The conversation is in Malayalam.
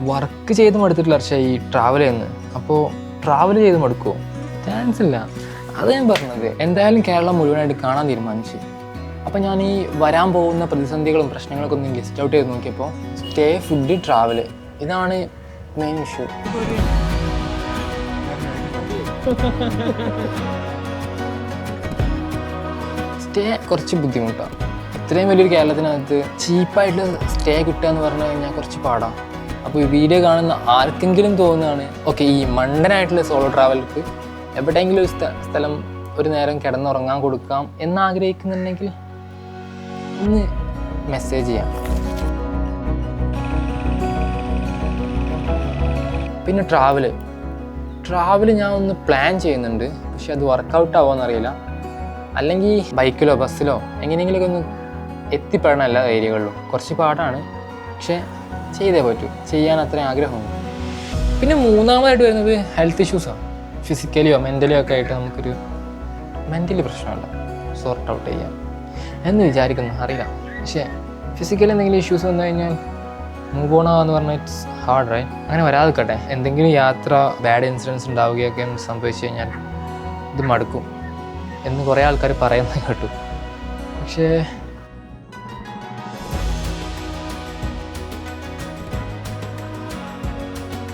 വർക്ക് ചെയ്ത് മടുത്തിട്ടില്ല പക്ഷേ ഈ ട്രാവൽ ചെയ്യുന്നത്. അപ്പോൾ ട്രാവൽ ചെയ്ത് മടുക്കുമോ? ചാൻസ് ഇല്ല. അത് ഞാൻ പറഞ്ഞത്. എന്തായാലും കേരളം മുഴുവനായിട്ട് കാണാൻ തീരുമാനിച്ചു. അപ്പോൾ ഞാൻ ഈ വരാൻ പോകുന്ന പ്രതിസന്ധികളും പ്രശ്നങ്ങളൊക്കെ ഒന്ന് ലിസ്റ്റ് ഔട്ട് ചെയ്ത് നോക്കിയപ്പോൾ സ്റ്റേ, ഫുഡ്, ട്രാവൽ, ഇതാണ് മെയിൻ ഇഷ്യൂ. സ്റ്റേ കുറച്ച് ബുദ്ധിമുട്ടാണ്. ഇത്രയും വലിയൊരു കേരളത്തിനകത്ത് ചീപ്പായിട്ട് സ്റ്റേ കിട്ടുക എന്ന് പറഞ്ഞു കഴിഞ്ഞാൽ കുറച്ച് പാടാണ്. അപ്പോൾ ഈ വീഡിയോ കാണുന്ന ആർക്കെങ്കിലും തോന്നുകയാണ് ഓക്കെ ഈ മണ്ടനായിട്ടുള്ള സോളോ ട്രാവലിക്ക് എവിടെയെങ്കിലും ഒരു സ്ഥലം ഒരു നേരം കിടന്നുറങ്ങാൻ കൊടുക്കാം എന്നാഗ്രഹിക്കുന്നുണ്ടെങ്കിൽ ഒന്ന് മെസ്സേജ് ചെയ്യാം. പിന്നെ ട്രാവൽ ഞാൻ ഒന്ന് പ്ലാൻ ചെയ്യുന്നുണ്ട്. പക്ഷെ അത് വർക്കൗട്ട് ആവുമെന്നറിയില്ല. അല്ലെങ്കിൽ ബൈക്കിലോ ബസ്സിലോ എങ്ങനെയെങ്കിലുമൊക്കെ ഒന്ന് എത്തിപ്പെടണം എല്ലാ ഏരിയകളിലും. കുറച്ച് പാടാണ്, പക്ഷേ ചെയ്തേ പറ്റൂ. ചെയ്യാൻ അത്രയും ആഗ്രഹമുണ്ട്. പിന്നെ മൂന്നാമതായിട്ട് വരുന്നത് ഹെൽത്ത് ഇഷ്യൂസാണ്. ഫിസിക്കലിയോ മെൻ്റലിയോ ഒക്കെ ആയിട്ട് നമുക്കൊരു മെൻ്റലി പ്രശ്നമല്ല സോർട്ട് ഔട്ട് ചെയ്യാം എന്ന് വിചാരിക്കുന്നു. അറിയില്ല. പക്ഷേ ഫിസിക്കലി എന്തെങ്കിലും ഇഷ്യൂസ് വന്നു കഴിഞ്ഞാൽ മൂവ് ഓൺ ആവാന്ന് പറഞ്ഞാൽ ഇറ്റ്സ് ഹാർഡ് റൈറ്റ്. അങ്ങനെ വരാതിരിക്കട്ടെ. എന്തെങ്കിലും യാത്ര ബാഡ് ഇൻസിഡൻസ് ഉണ്ടാവുകയൊക്കെ സംഭവിച്ചു കഴിഞ്ഞാൽ ഇത് മടുക്കും എന്ന് കുറേ ആൾക്കാർ പറയുന്നത് കേട്ടു. പക്ഷേ